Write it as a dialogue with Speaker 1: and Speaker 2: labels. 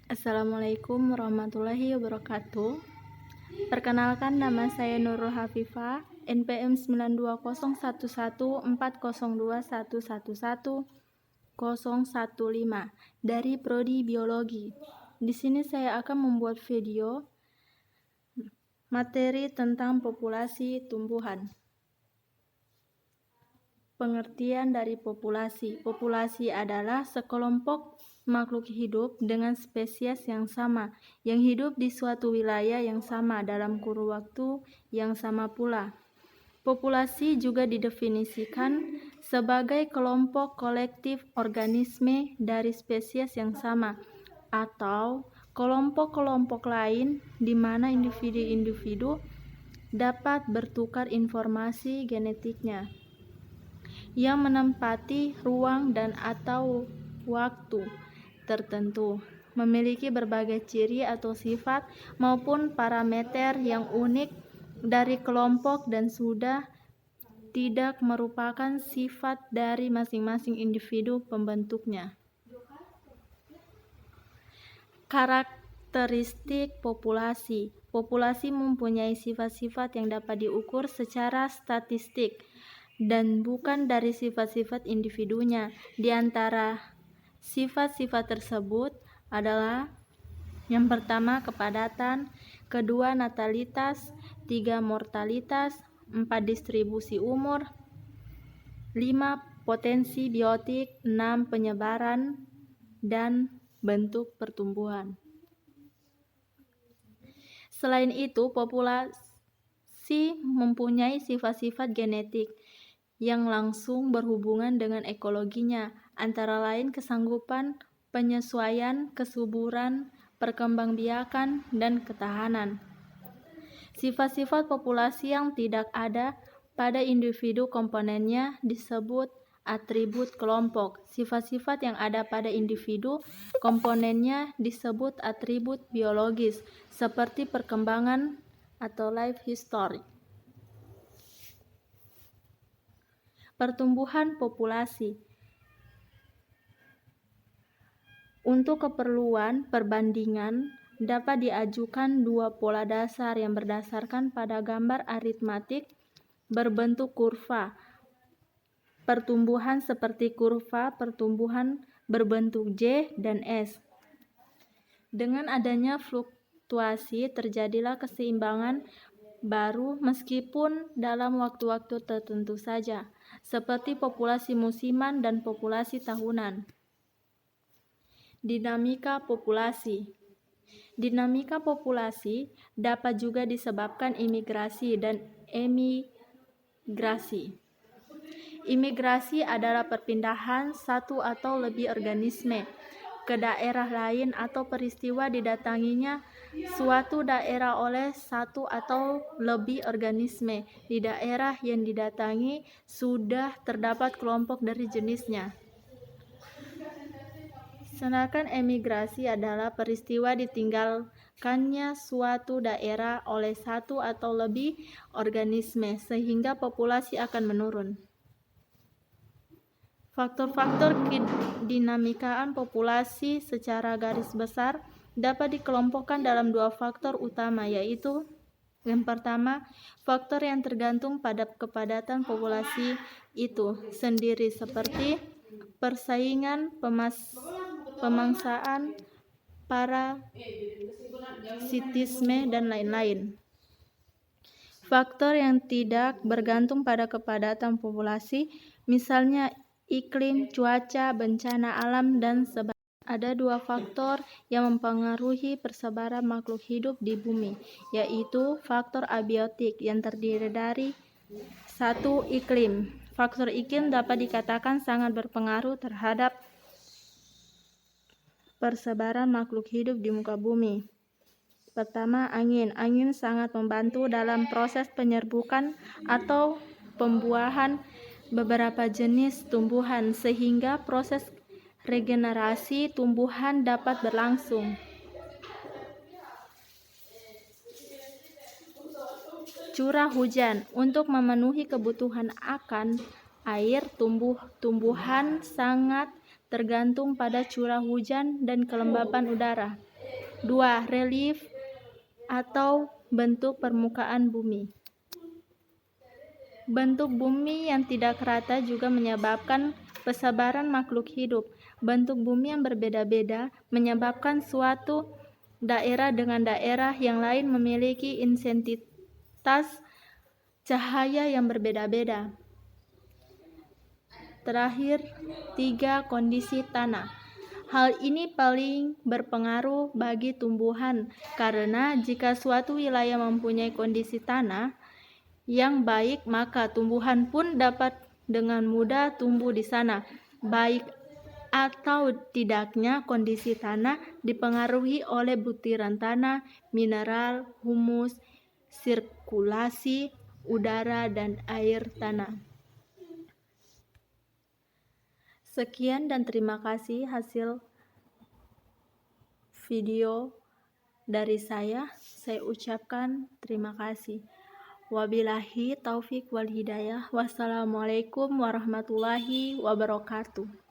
Speaker 1: Assalamualaikum warahmatullahi wabarakatuh. Perkenalkan, nama saya Nurul Hafifah, NPM 921114021111015 dari Prodi Biologi. Di sini saya akan membuat video materi tentang populasi tumbuhan. Pengertian dari populasi. Populasi adalah sekelompok makhluk hidup dengan spesies yang sama, yang hidup di suatu wilayah yang sama dalam kurun waktu yang sama pula. Populasi juga didefinisikan sebagai kelompok kolektif organisme dari spesies yang sama, atau kelompok-kelompok lain di mana individu-individu dapat bertukar informasi genetiknya yang menempati ruang dan atau waktu tertentu, memiliki berbagai ciri atau sifat maupun parameter yang unik dari kelompok dan sudah tidak merupakan sifat dari masing-masing individu pembentuknya. Karakteristik populasi. Populasi mempunyai sifat-sifat yang dapat diukur secara statistik dan bukan dari sifat-sifat individunya. Di antara sifat-sifat tersebut adalah yang pertama kepadatan, kedua natalitas, 3 mortalitas, 4 distribusi umur, 5 potensi biotik, 6 penyebaran, dan bentuk pertumbuhan. Selain itu, populasi mempunyai sifat-sifat genetik yang langsung berhubungan dengan ekologinya, antara lain kesanggupan penyesuaian, kesuburan, perkembangbiakan, dan ketahanan. Sifat-sifat populasi yang tidak ada pada individu komponennya disebut atribut kelompok. Sifat-sifat yang ada pada individu komponennya disebut atribut biologis, seperti perkembangan atau life history. Pertumbuhan populasi. Untuk keperluan perbandingan dapat diajukan dua pola dasar yang berdasarkan pada gambar aritmatik berbentuk kurva pertumbuhan seperti kurva pertumbuhan berbentuk J dan S. Dengan adanya fluktuasi terjadilah keseimbangan baru meskipun dalam waktu-waktu tertentu saja, seperti populasi musiman dan populasi tahunan. Dinamika populasi. Dinamika populasi dapat juga disebabkan imigrasi dan emigrasi. Imigrasi adalah perpindahan satu atau lebih organisme ke daerah lain atau peristiwa didatanginya suatu daerah oleh satu atau lebih organisme. Di daerah yang didatangi sudah terdapat kelompok dari jenisnya. Sedangkan emigrasi adalah peristiwa ditinggalkannya suatu daerah oleh satu atau lebih organisme sehingga populasi akan menurun. Faktor-faktor kedinamikaan populasi secara garis besar dapat dikelompokkan dalam dua faktor utama, yaitu yang pertama, faktor yang tergantung pada kepadatan populasi itu sendiri seperti persaingan, pemangsaan, parasitisme, dan lain-lain. Faktor yang tidak bergantung pada kepadatan populasi, misalnya iklim, cuaca, bencana alam, dan sebagainya. Ada dua faktor yang mempengaruhi persebaran makhluk hidup di bumi, yaitu faktor abiotik yang terdiri dari 1. Iklim. Faktor iklim dapat dikatakan sangat berpengaruh terhadap persebaran makhluk hidup di muka bumi. Pertama, angin. Angin sangat membantu dalam proses penyerbukan atau pembuahan beberapa jenis tumbuhan sehingga proses regenerasi tumbuhan dapat berlangsung. Curah hujan. Untuk memenuhi kebutuhan akan air, tumbuhan sangat tergantung pada curah hujan dan kelembapan udara. 2. Relief atau bentuk permukaan bumi. Bentuk bumi yang tidak rata juga menyebabkan persebaran makhluk hidup. Bentuk bumi yang berbeda-beda menyebabkan suatu daerah dengan daerah yang lain memiliki intensitas cahaya yang berbeda-beda. Terakhir, 3. Kondisi tanah. Hal ini paling berpengaruh bagi tumbuhan karena jika suatu wilayah mempunyai kondisi tanah yang baik, maka tumbuhan pun dapat dengan mudah tumbuh di sana. Baik atau tidaknya kondisi tanah dipengaruhi oleh butiran tanah, mineral, humus, sirkulasi udara, dan air tanah. Sekian dan terima kasih hasil video dari saya. Saya ucapkan terima kasih. Wabillahi taufik wal hidayah. Wassalamualaikum warahmatullahi wabarakatuh.